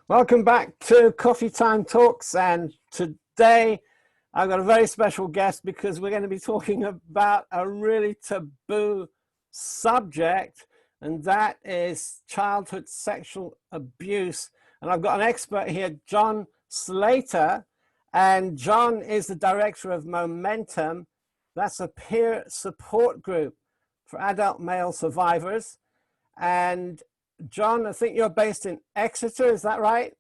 Welcome back to Coffee Time Talks, and today I've got a very special guest because we're going to be talking about a really taboo subject, and that is childhood sexual abuse. And I've got an expert here, John Slater, and John is the director of MoMENtum. That's a peer support group for adult male survivors. And John, I think you're based in Exeter, is that right?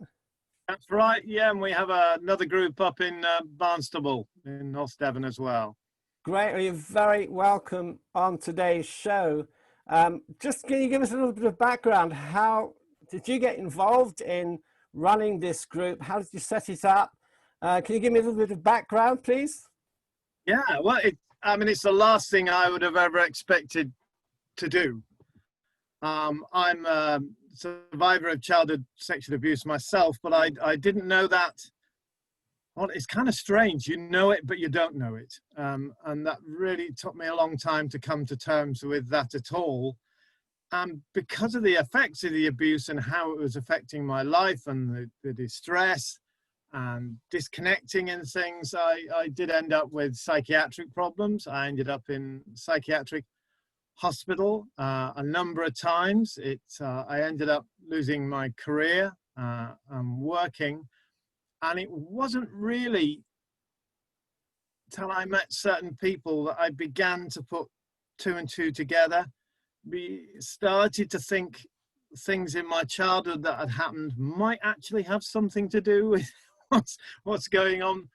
That's right, yeah, and we have another group up in Barnstable in North Devon as well. Great, well, you're very welcome on today's show. Just can you give us a little bit of background? How did you get involved in running this group? How did you set it up? Can you give me a little bit of background, please? Yeah, well, it's the last thing I would have ever expected to do. I'm a survivor of childhood sexual abuse myself, but I didn't know that. Well, it's kind of strange. You know it, but you don't know it. And that really took me a long time to come to terms with that at all. Because of the effects of the abuse and how it was affecting my life and the distress and disconnecting and things, I did end up with psychiatric problems. I ended up in psychiatric hospital a number of times. I ended up losing my career and working, and it wasn't really till I met certain people that I began to put two and two together. We started to think things in my childhood that had happened might actually have something to do with what's going on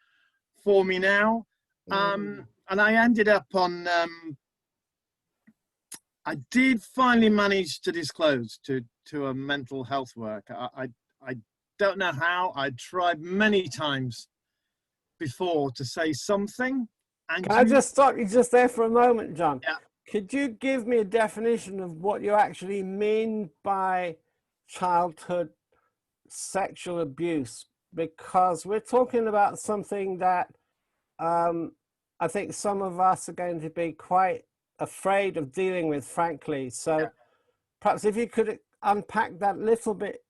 for me now. And I ended up on I did finally manage to disclose to a mental health worker. I don't know how. I tried many times before to say something. And Can I just stop you just there for a moment, John? Yeah. Could you give me a definition of what you actually mean by childhood sexual abuse? Because we're talking about something that I think some of us are going to be quite afraid of dealing with, frankly. So yeah, perhaps if you could unpack that a little bit.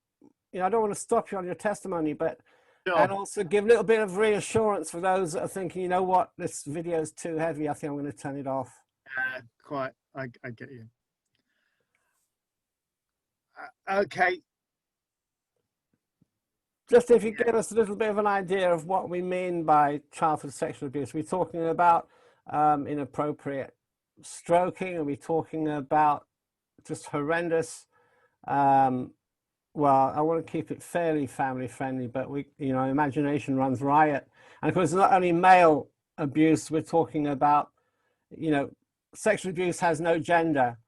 I don't want to stop you on your testimony, but sure, and also give a little bit of reassurance for those that are thinking, you know what, this video is too heavy, I think I'm going to turn it off. Quite, I get you. Okay. Just if you give us a little bit of an idea of what we mean by childhood sexual abuse. We're talking about inappropriate stroking? Are we talking about just horrendous? Well, I want to keep it fairly family friendly, but imagination runs riot. And of course, not only male abuse, we're talking about, sexual abuse has no gender,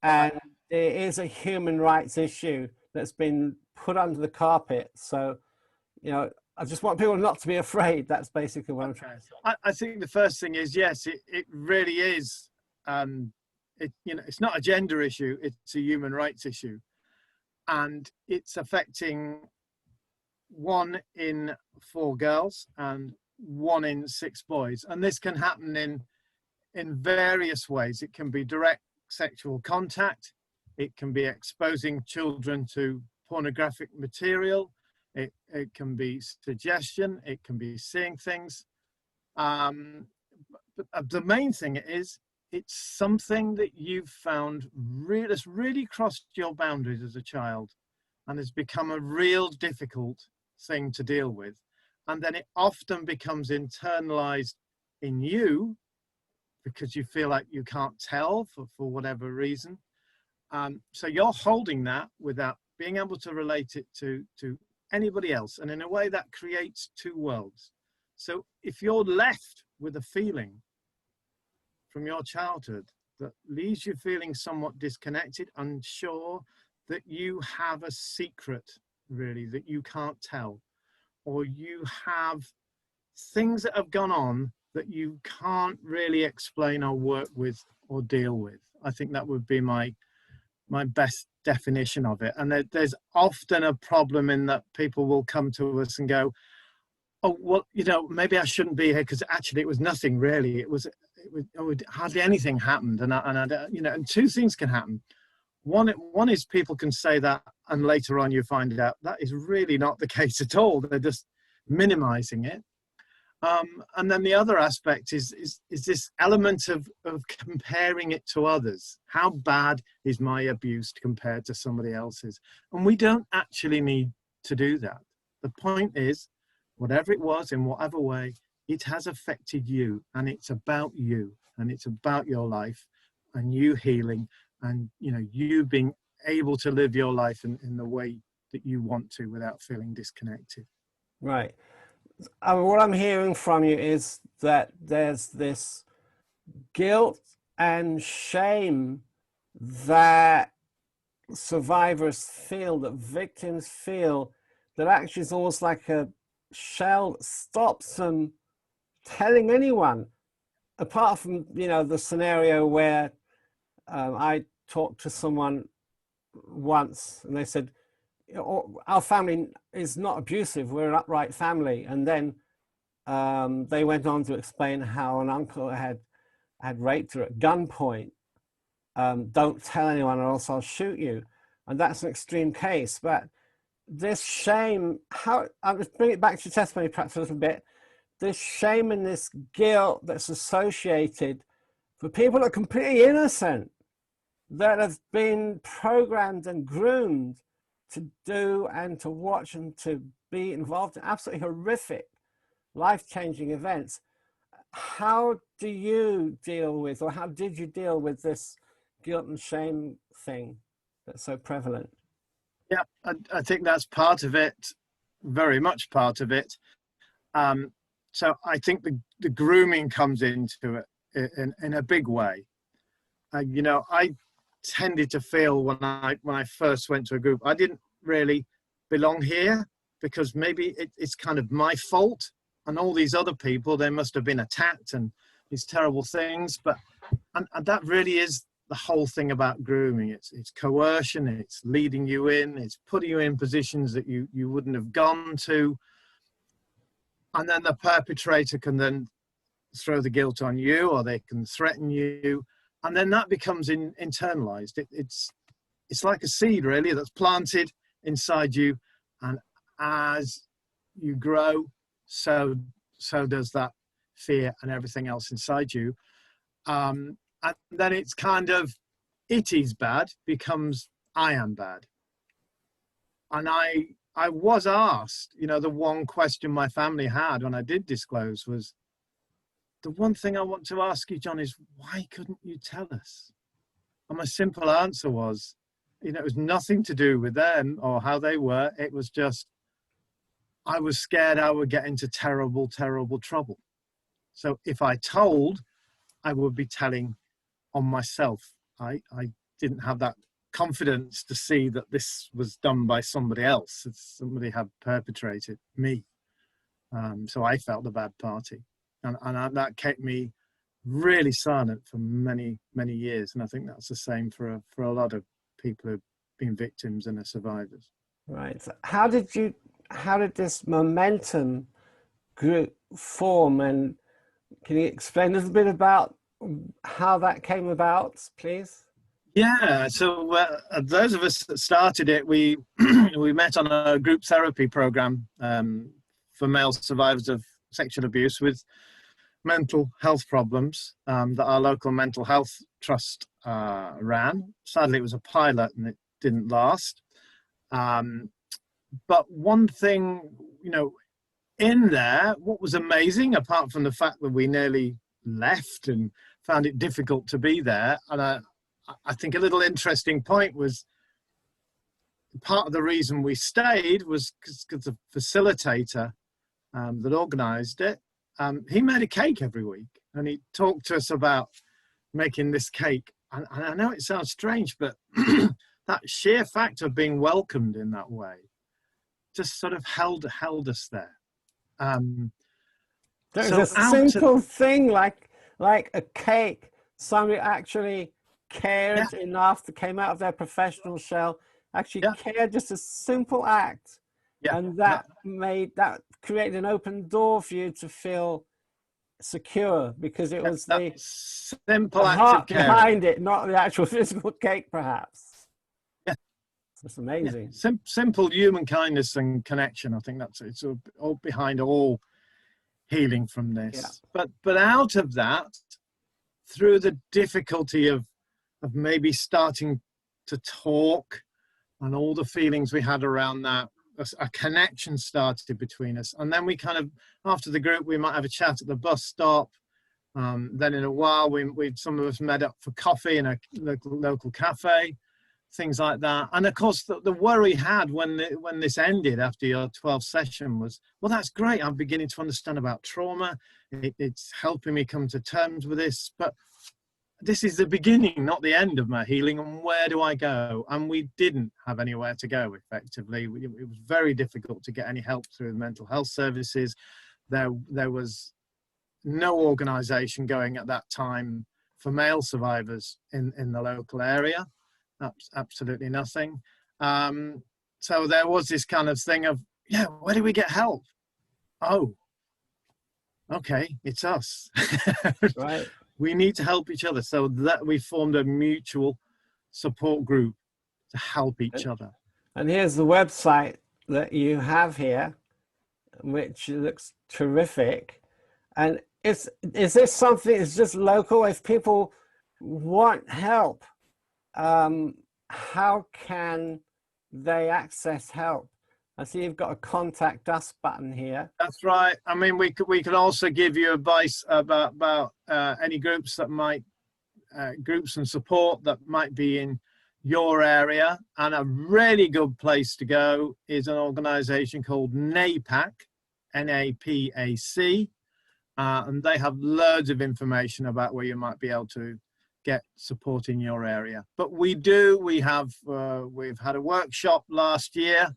and it is a human rights issue that's been put under the carpet. So, I just want people not to be afraid. That's basically what I'm trying to say. I think the first thing is, yes, it really is. It's not a gender issue, it's a human rights issue, and it's affecting 1 in 4 girls and 1 in 6 boys, and this can happen in various ways. It can be direct sexual contact, it can be exposing children to pornographic material, it can be suggestion, it can be seeing things, but the main thing is, it's something that you've found that's really crossed your boundaries as a child and has become a real difficult thing to deal with. And then it often becomes internalized in you because you feel like you can't tell for whatever reason. So you're holding that without being able to relate it to anybody else. And in a way that creates 2 worlds. So if you're left with a feeling from your childhood that leaves you feeling somewhat disconnected, unsure, that you have a secret really that you can't tell, or you have things that have gone on that you can't really explain or work with or deal with, I think that would be my best definition of it. And there's often a problem in that people will come to us and go, oh, well, maybe I shouldn't be here because actually it was nothing really. It was hardly anything happened, and 2 things can happen. One is people can say that and later on you find out that is really not the case at all. They're just minimizing it. And then the other aspect is this element of comparing it to others. How bad is my abuse compared to somebody else's? And we don't actually need to do that. The point is, whatever it was, in whatever way, it has affected you, and it's about you, and it's about your life, and you healing, and you being able to live your life in the way that you want to without feeling disconnected. Right. What I'm hearing from you is that there's this guilt and shame that survivors feel, that victims feel, that actually is almost like a shell that stops them telling anyone, apart from the scenario where I talked to someone once and they said, our family is not abusive, we're an upright family. And then they went on to explain how an uncle had raped her at gunpoint. Don't tell anyone or else I'll shoot you. And that's an extreme case. But this shame, I'll just bring it back to testimony perhaps a little bit. This shame and this guilt that's associated for people that are completely innocent, that have been programmed and groomed to do and to watch and to be involved in absolutely horrific, life-changing events. How do you deal with, or how did you deal with this guilt and shame thing that's so prevalent? Yeah, I think that's part of it, very much part of it. So I think the grooming comes into it in a big way. I tended to feel when I first went to a group, I didn't really belong here, because maybe it's kind of my fault, and all these other people, they must have been attacked and these terrible things. But and that really is the whole thing about grooming. It's coercion, it's leading you in, it's putting you in positions that you wouldn't have gone to, and then the perpetrator can then throw the guilt on you, or they can threaten you, and then that becomes internalized. It's like a seed, really, that's planted inside you, and as you grow, so does that fear and everything else inside you. And then it's kind of, it is bad becomes I am bad. And I was asked, the one question my family had when I did disclose was, the one thing I want to ask you, John, is why couldn't you tell us? And my simple answer was, it was nothing to do with them or how they were. It was just, I was scared I would get into terrible, terrible trouble. So if I told, I would be telling on myself. I didn't have that confidence to see that this was done by somebody else. Somebody had perpetrated me. So I felt the bad party. And that kept me really silent for many, many years. And I think that's the same for a lot of people who've been victims and are survivors. Right. So how did this MoMENtum group form, and can you explain a little bit about how that came about, please? Yeah, so those of us that started it, we met on a group therapy program for male survivors of sexual abuse with mental health problems that our local mental health trust ran. Sadly, it was a pilot and it didn't last. But one thing, in there, what was amazing, apart from the fact that we nearly left and found it difficult to be there, and I think a little interesting point was, part of the reason we stayed was because the facilitator that organized it, he made a cake every week, and he talked to us about making this cake. And I know it sounds strange, but that sheer fact of being welcomed in that way just sort of held us there. There's a simple thing like a cake. Somebody actually cared enough, that came out of their professional shell, actually cared, just a simple act. And that created an open door for you to feel secure, because it was the simple act heart of care behind it, not the actual physical cake, perhaps. Yeah, That's amazing. Yeah. Simple human kindness and connection. I think it's all behind all healing from this. Yeah. But out of that, through the difficulty of maybe starting to talk and all the feelings we had around that, a connection started between us. And then we kind of, after the group, we might have a chat at the bus stop. Then in a while, some of us met up for coffee in a local cafe, things like that. And of course, the worry had when this ended after your 12th session was, well, that's great. I'm beginning to understand about trauma. It's helping me come to terms with this. But this is the beginning, not the end of my healing. And where do I go? And we didn't have anywhere to go, effectively. It was very difficult to get any help through the mental health services. There was no organisation going at that time for male survivors in the local area. Absolutely nothing. So there was this kind of thing of, yeah, where do we get help? Oh, okay, it's us. Right. We need to help each other. So that we formed a mutual support group to help each other. And here's the website that you have here, which looks terrific. And is this something that's just local? If people want help, how can they access help? I see you've got a contact us button here. That's right. I mean, we could also give you advice about any groups that might, groups and support that might be in your area. And a really good place to go is an organization called NAPAC, NAPAC. And they have loads of information about where you might be able to get support in your area. But we've had a workshop last year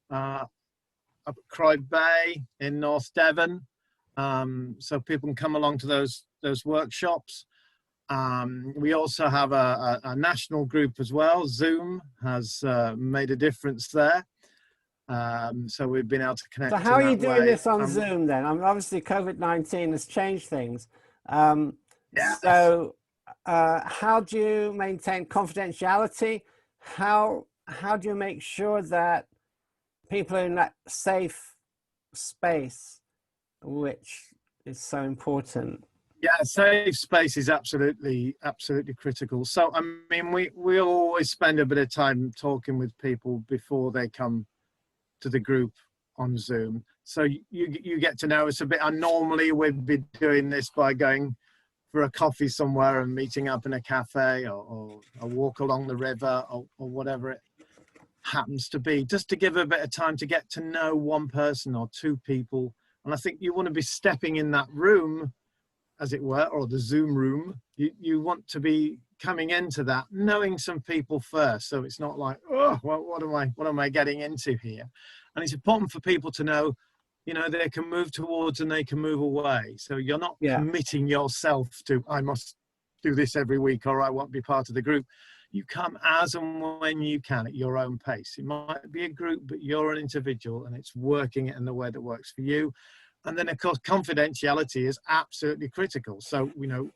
up at Croyd Bay in North Devon, so people can come along to those workshops. We also have a national group as well. Zoom has made a difference there, so we've been able to connect. So how are you doing this on way. Zoom then? I mean, obviously COVID-19 has changed things. Yeah. So how do you maintain confidentiality? How do you make sure that people are in that safe space, which is so important? Yeah, safe space is absolutely critical. So, I mean, we always spend a bit of time talking with people before they come to the group on Zoom. So you get to know us a bit. And normally we'd be doing this by going for a coffee somewhere and meeting up in a cafe or a walk along the river or whatever it happens to be, just to give a bit of time to get to know one person or two people. And I think you want to be stepping in that room, as it were, or the Zoom room. You want to be coming into that knowing some people first, so it's not like, oh, well, what am I getting into here? And it's important for people to know, you know, they can move towards and they can move away. So you're not committing yourself to, I must do this every week or I won't be part of the group. You come as and when you can at your own pace. It might be a group, but you're an individual and it's working it in the way that works for you. And then, of course, confidentiality is absolutely critical. So, you know,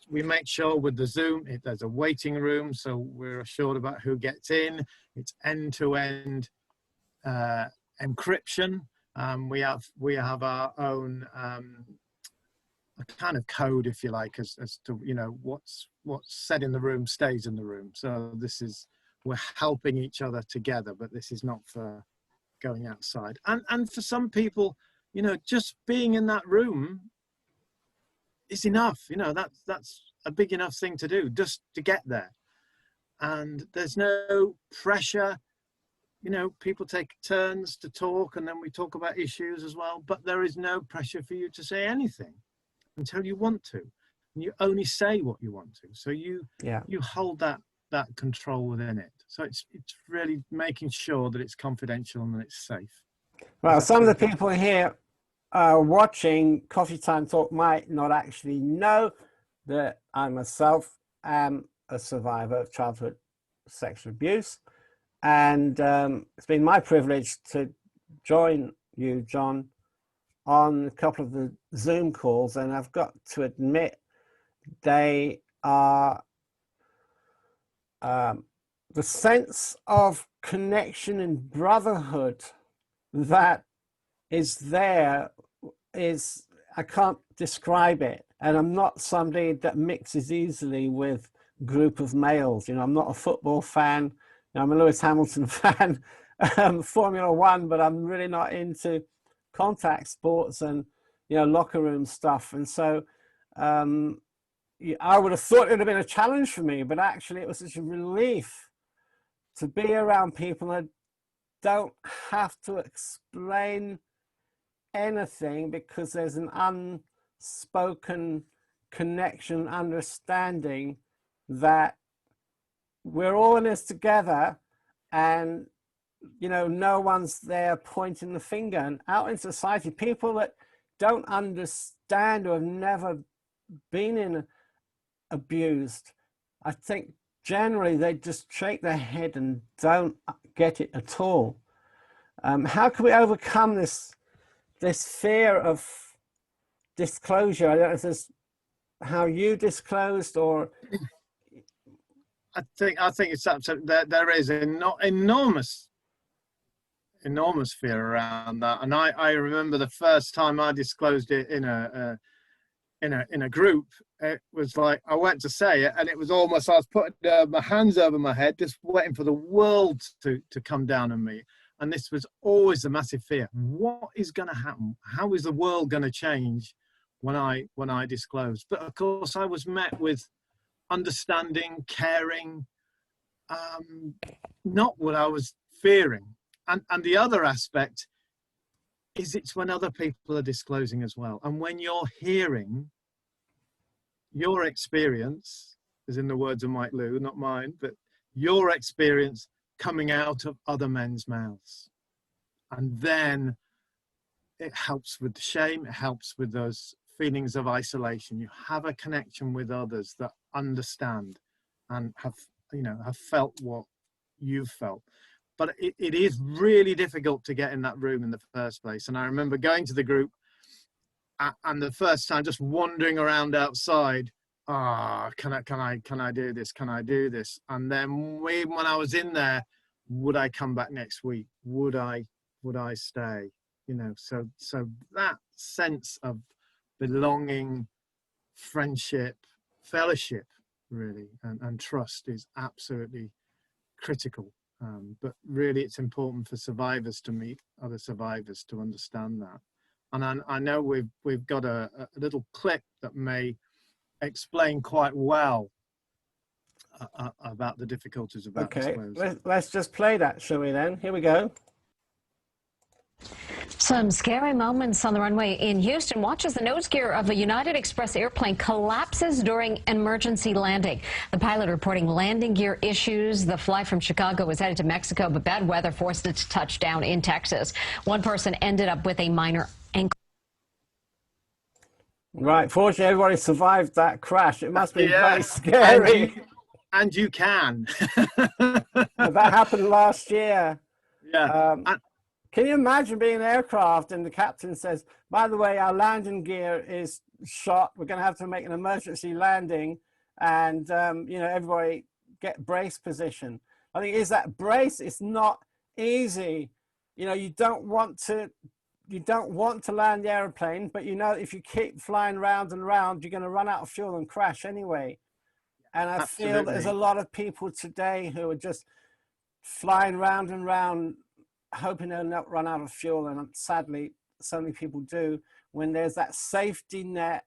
we make sure with the Zoom, there's a waiting room, so we're assured about who gets in. It's end-to-end encryption. We have our own a kind of code, if you like, as to, you know, what's said in the room stays in the room. So we're helping each other together, but this is not for going outside. And for some people, you know, just being in that room is enough. You know, that's a big enough thing to do, just to get there. And there's no pressure. You know, people take turns to talk and then we talk about issues as well, but there is no pressure for you to say anything until you want to. And you only say what you want to. So you hold that control within it. So it's really making sure that it's confidential and that it's safe. Well, some of the people here watching Coffee Time Talk might not actually know that I myself am a survivor of childhood sexual abuse. And it's been my privilege to join you, John, on a couple of the Zoom calls. And I've got to admit, they are the sense of connection and brotherhood that is there is, I can't describe it. And I'm not somebody that mixes easily with group of males. You know, I'm not a football fan. You know, I'm a Lewis Hamilton fan, Formula One, but I'm really not into contact sports and, you know, locker room stuff. And so I would have thought it would have been a challenge for me, but actually it was such a relief to be around people that don't have to explain anything, because there's an unspoken connection, understanding that we're all in this together, and you know, no one's there pointing the finger. And out in society, people that don't understand or have never been abused, I think generally they just shake their head and don't get it at all. How can we overcome this fear of disclosure? I don't know if there's how you disclosed, or I think it's absolutely, there is enormous fear around that. And I remember the first time I disclosed it in a group, it was like I went to say it, and it was almost I was putting my hands over my head, just waiting for the world to come down on me. And this was always a massive fear. What is going to happen? How is the world going to change when I disclose? But of course, I was met with understanding, caring, not what I was fearing. And the other aspect is it's when other people are disclosing as well. And when you're hearing your experience, as in the words of Mike Lou, not mine, but your experience coming out of other men's mouths. And then it helps with the shame, it helps with those feelings of isolation. You have a connection with others that understand and have felt what you've felt. But it is really difficult to get in that room in the first place. And I remember going to the group and the first time just wandering around outside, can I do this? Can I do this? And then when I was in there, would I come back next week? Would I stay? You know, so that sense of belonging, friendship, fellowship, really, and trust is absolutely critical. But really, it's important for survivors to meet other survivors to understand that. And I know we've got a little clip that may explain quite well about the difficulties about disclosure. Okay, let's just play that, shall we then? Here we go. Some scary moments on the runway in Houston. Watch as the nose gear of a United Express airplane collapses during an emergency landing. The pilot reporting landing gear issues. The flight from Chicago was headed to Mexico, but bad weather forced it to touch down in Texas. One person ended up with a minor ankle. Right, fortunately everybody survived that crash. It must be very scary. And you can. That happened last year. Yeah. Can you imagine being an aircraft and the captain says, by the way, our landing gear is shot. We're going to have to make an emergency landing, and you know, everybody get brace position. I think is that brace. It's not easy. You know, you don't want to land the airplane, but you know, if you keep flying round and round, you're going to run out of fuel and crash anyway. And I feel there's a lot of people today who are just flying round and round, hoping they'll not run out of fuel. And sadly, so many people do. When there's that safety net,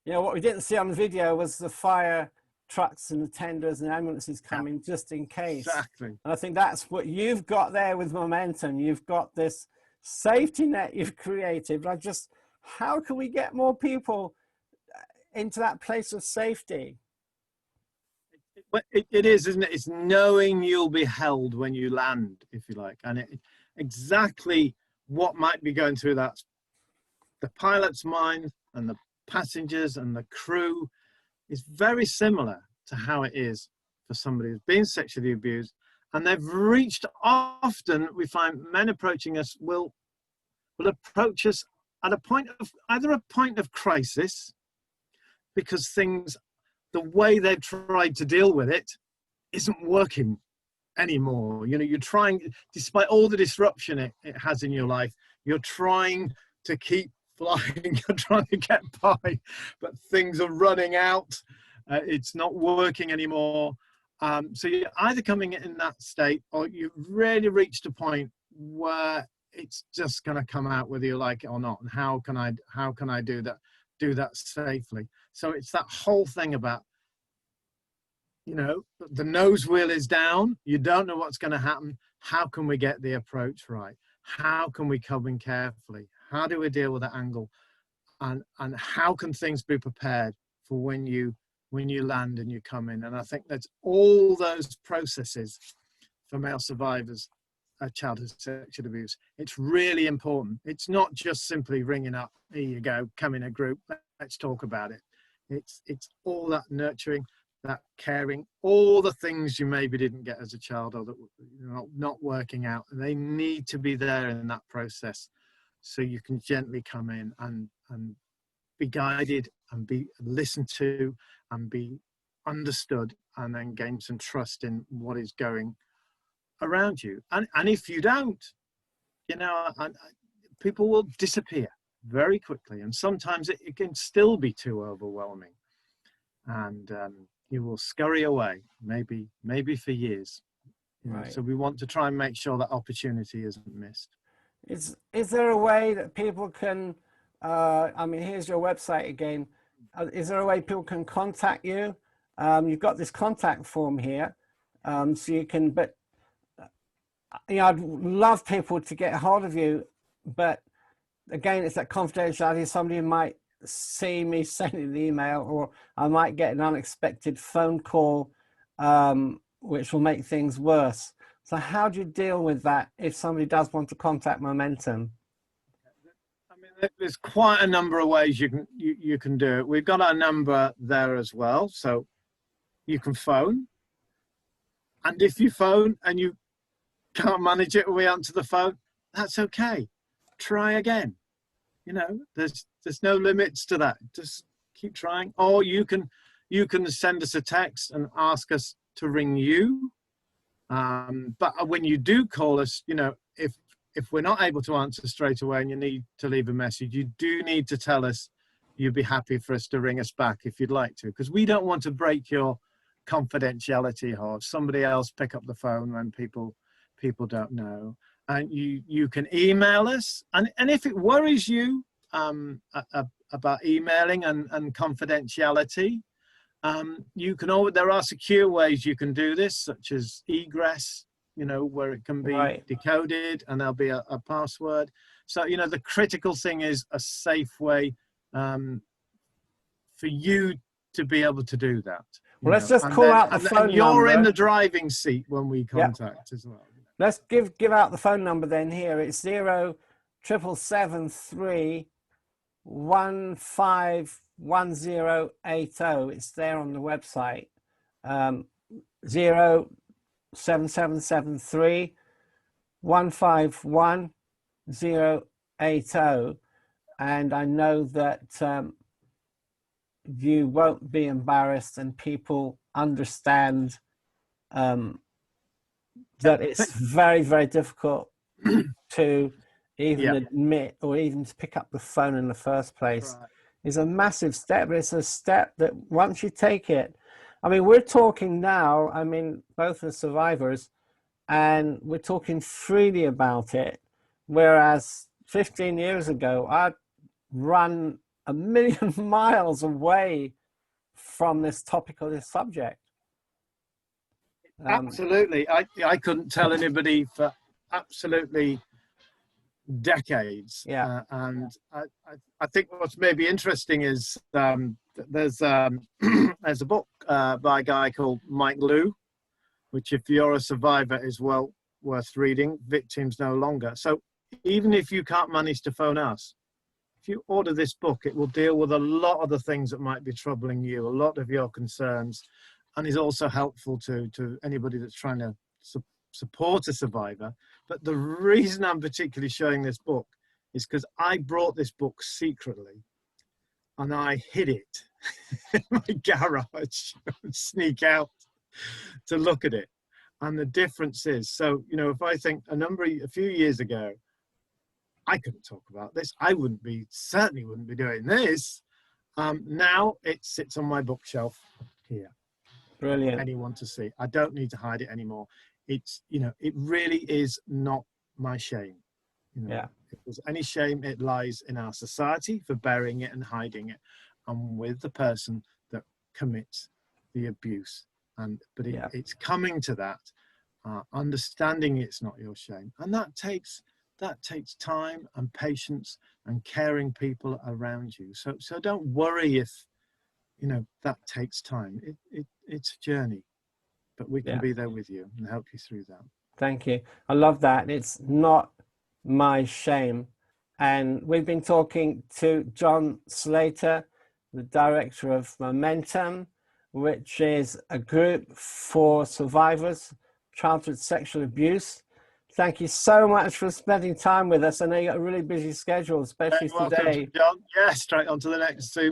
you know, what we didn't see on the video was the fire trucks and the tenders and ambulances coming just in case. Exactly. And I think that's what you've got there with MoMENtum. You've got this safety net you've created. But how can we get more people into that place of safety? It is, isn't it? It's knowing you'll be held when you land, if you like, and exactly what might be going through the pilot's mind and the passengers and the crew is very similar to how it is for somebody who's been sexually abused. And they've reached, often we find men approaching us will approach us at either a point of crisis, because the way they've tried to deal with it isn't working. anymore. You know, you're trying, despite all the disruption it has in your life, you're trying to keep flying, you're trying to get by, but things are running out. It's not working anymore. So you're either coming in that state, or you've really reached a point where it's just going to come out whether you like it or not. And how can I do that safely? So it's that whole thing about, you know, the nose wheel is down. You don't know what's going to happen. How can we get the approach right? How can we come in carefully? How do we deal with that angle? And how can things be prepared for when you land and you come in? And I think that's all those processes for male survivors of childhood sexual abuse. It's really important. It's not just simply ringing up, here you go, come in a group, let's talk about it. It's all that nurturing, that caring, all the things you maybe didn't get as a child, or that you're not working out. And they need to be there in that process, so you can gently come in and be guided and be listened to and be understood, and then gain some trust in what is going around you. And if you don't, you know, people will disappear very quickly, and sometimes it can still be too overwhelming, and you will scurry away, maybe for years. You know, right. so we want to try and make sure that opportunity isn't missed. Is there a way that people can, I mean, here's your website again. Is there a way people can contact you? You've got this contact form here, so you can, but you know, I'd love people to get a hold of you, but again, it's that confidentiality. Somebody might see me sending an email, or I might get an unexpected phone call, which will make things worse. So how do you deal with that if somebody does want to contact MoMENtum? I mean, there's quite a number of ways you can do it. We've got our number there as well, so you can phone. And if you phone and you can't manage it when we answer the phone, that's okay. Try again. You know, there's no limits to that. Just keep trying. Or you can send us a text and ask us to ring you. But when you do call us, you know, if we're not able to answer straight away and you need to leave a message, you do need to tell us you'd be happy for us to ring us back if you'd like to, because we don't want to break your confidentiality or somebody else pick up the phone when people don't know. And you can email us, and if it worries you about emailing and confidentiality, you can always, there are secure ways you can do this, such as egress, you know, where it can be decoded and there'll be a password. So, you know, the critical thing is a safe way for you to be able to do that. Well, let's just call out the phone number. You're in the driving seat when we contact as well. Let's give out the phone number then here. It's 07773 151080. It's there on the website. 07773 151080. And I know that you won't be embarrassed, and people understand that it's very, very difficult to even admit, or even to pick up the phone in the first place. Right. Is a massive step, but it's a step that once you take it, I mean, we're talking now, I mean, both are survivors, and we're talking freely about it, whereas 15 years ago, I'd run a million miles away from this topic or this subject. Absolutely. I couldn't tell anybody for absolutely decades. Yeah. And I think what's maybe interesting is there's a book by a guy called Mike Lew, which if you're a survivor is well worth reading, Victims No Longer. So even if you can't manage to phone us, if you order this book, it will deal with a lot of the things that might be troubling you, a lot of your concerns, and is also helpful to anybody that's trying to support a survivor. But the reason I'm particularly showing this book is because I brought this book secretly and I hid it in my garage and sneak out to look at it. And the difference is, so, you know, if I think a few years ago, I couldn't talk about this. I certainly wouldn't be doing this. Now it sits on my bookshelf here. Brilliant. Anyone to see. I don't need to hide it anymore. It's, you know, it really is not my shame. You know, Yeah. if there's any shame, it lies in our society for burying it and hiding it, and with the person that commits the abuse. But it's coming to that, understanding it's not your shame, and that takes time and patience and caring people around you. So don't worry if, you know, that takes time. It's a journey, but we can be there with you and help you through that. Thank you. I love that. It's not my shame. And we've been talking to John Slater, the director of MoMENtum, which is a group for survivors of childhood sexual abuse. Thank you so much for spending time with us. I know you got a really busy schedule, especially today. John. Yeah, straight on to the next two.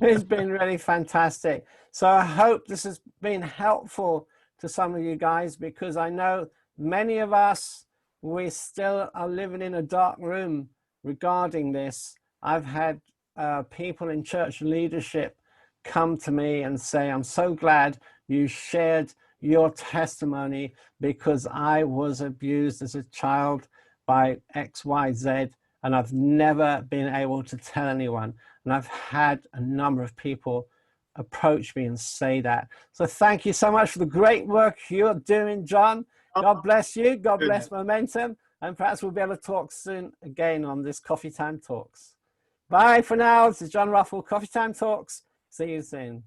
It's been really fantastic. So I hope this has been helpful to some of you guys, because I know many of us, we still are living in a dark room regarding this. I've had people in church leadership come to me and say, I'm so glad you shared your testimony, because I was abused as a child by XYZ, and I've never been able to tell anyone. And I've had a number of people approach me and say that. So thank you so much for the great work you're doing, John. God bless you. God bless MoMENtum. And perhaps we'll be able to talk soon again on this Coffee Time Talks. Bye for now. This is John Ruffle, Coffee Time Talks. See you soon.